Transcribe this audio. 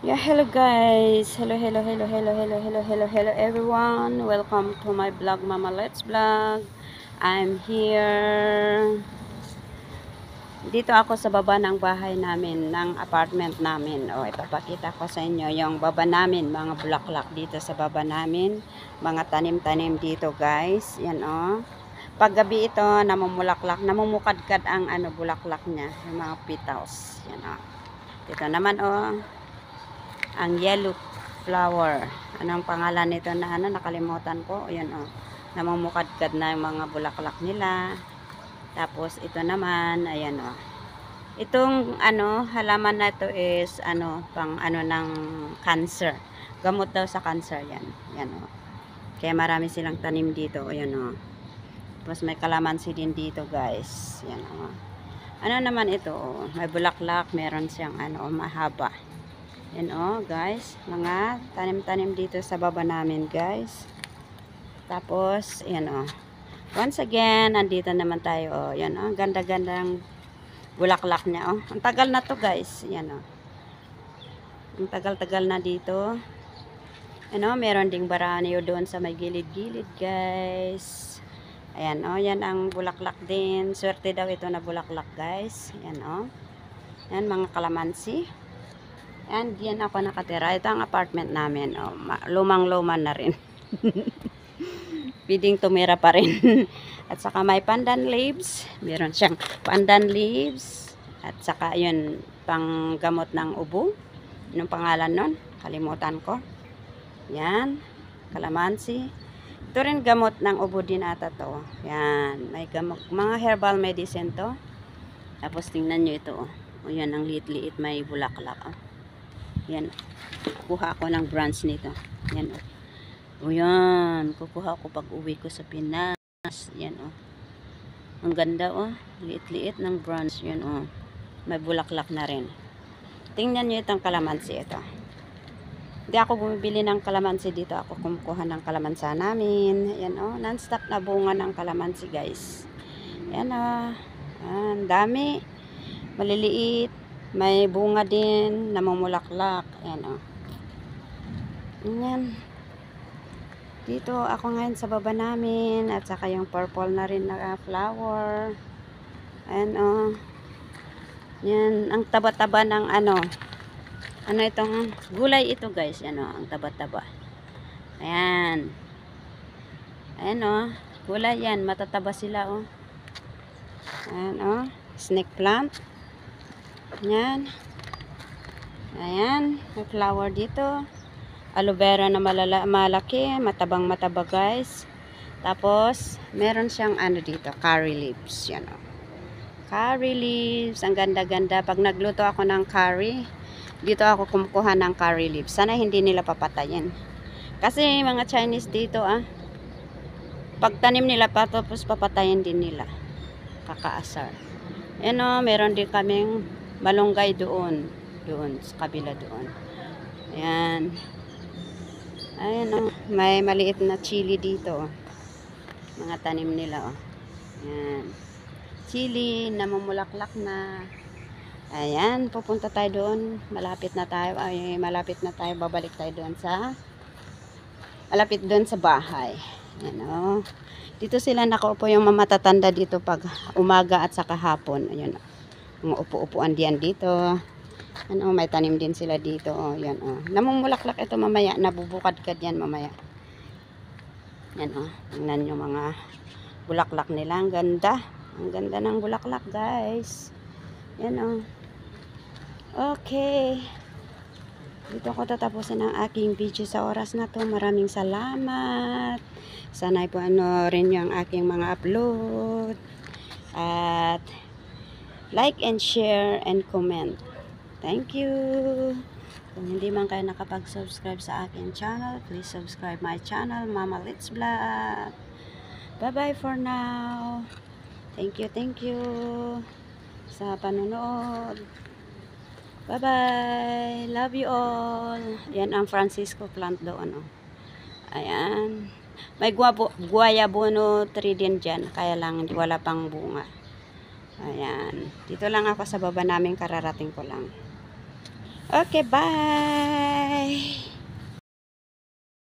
Yeah, hello guys. Hello everyone. Welcome to my vlog, Mama Let's Vlog. I'm here. Dito ako sa baba ng bahay namin, ng apartment namin. O, ipapakita ko sa inyo yung baba namin, mga bulaklak dito sa baba namin. Mga tanim-tanim dito guys. Yan o. Paggabi ito, namumulaklak, namumukadkad ang bulaklak niya. Yung mga petals. Yan o. Dito naman o. Ang yellow flower. Anong pangalan nito na nakalimutan ko. Ayan o. Namumukadkad na yung mga bulaklak nila. Tapos ito naman, ayan o. Itong halaman na ito is pang ng cancer. Gamot daw sa cancer yan. Yan o. Kaya marami silang tanim dito. Ayan o. Tapos may kalamansi din dito guys. Yan o. Ano naman ito o. May bulaklak, meron siyang mahaba. Yan o guys, mga tanim-tanim dito sa baba namin guys. Tapos, yan o. Once again, andito naman tayo o. Yan o, ganda-gandang bulaklak niya o. Ang tagal na to guys. Yan o. Ang tagal-tagal na dito. Yan o, meron ding baranyo doon sa may gilid-gilid guys. Ayan o, yan ang bulaklak din. Swerte daw ito na bulaklak guys. Yan o. Yan mga kalamansi. And yan ako nakatira. Ito ang apartment namin. Oh, lumang-luma na rin. Pwedeng tumira pa rin. At saka may pandan leaves. Meron siyang pandan leaves. At saka yun, pang gamot ng ubo. Anong pangalan nun? Kalimutan ko. Yan. Kalamansi. Ito rin gamot ng ubo din ata to. Yan. May gamot. Mga herbal medicine to. Tapos tingnan nyo ito. O yan, ang liit-liit may bulaklak. Yan. Kukuha ako ng branch nito. Yan o. O yan. Kukuha ako pag uwi ko sa Pinas. Yan o. Ang ganda o. Liit-liit ng branch. Yan o. May bulaklak na rin. Tingnan nyo itong kalamansi ito. Hindi ako bumibili ng kalamansi dito. Ako kumukuha ng kalamansa namin. Yan o. Non-stop na bunga ng kalamansi guys. Yan o. Ang dami. Maliliit. May bunga din, namumulaklak. Ayan o. Ayan. Dito ako ngayon sa baba namin. At saka yung purple na rin na flower. Ayan o. Yan. Ang taba-taba ng ano itong gulay ito guys. Yan o. Ang taba-taba. Ayan. Ayan o. Gulay yan. Matataba sila o. Ayan o. Snake plant. Yan. Ayan. May flower dito. Aloe vera na malaki. Matabang mataba guys. Tapos, meron siyang dito. Curry leaves. Yan o. Curry leaves. Ang ganda-ganda. Pag nagluto ako ng curry, dito ako kumukuha ng curry leaves. Sana hindi nila papatayin. Kasi mga Chinese dito pag tanim nila tapos papatayin din nila. Kakaasar. Yan o. Meron din kaming malunggay doon sa kabila doon. Ayan. Ayan o. May maliit na chili dito. Mga tanim nila o. Ayan. Chili na mamulaklak na. Ayan. Pupunta tayo doon. Malapit na tayo. Malapit na tayo. Babalik tayo doon sa malapit doon sa bahay. Ayan o. Dito sila nakaupo yung mamatatanda dito pag umaga at saka hapon. Ayan o. Mga upo-upuan diyan dito. May tanim din sila dito. Yan namumulaklak ito mamaya. Nabubukad-kad yan mamaya. Yan tingnan nyo mga bulaklak nila. Ang ganda. Ang ganda ng bulaklak guys. Yan Okay. Dito ko tatapusin ang aking video sa oras na to. Maraming salamat. Sana'y po rin yung aking mga upload. At like and share and comment. Thank you. Kung hindi man kayo nakapag-subscribe sa aking channel, please subscribe my channel, Mama Let's Vlog. Bye-bye for now. Thank you sa panonood. Bye-bye. Love you all. Yan ang Francisco plant doon. Ayan. May guayabono tree din dyan. Kaya lang wala pang bunga. Ayan. Dito lang ako sa baba namin. Kararating ko lang. Okay, bye!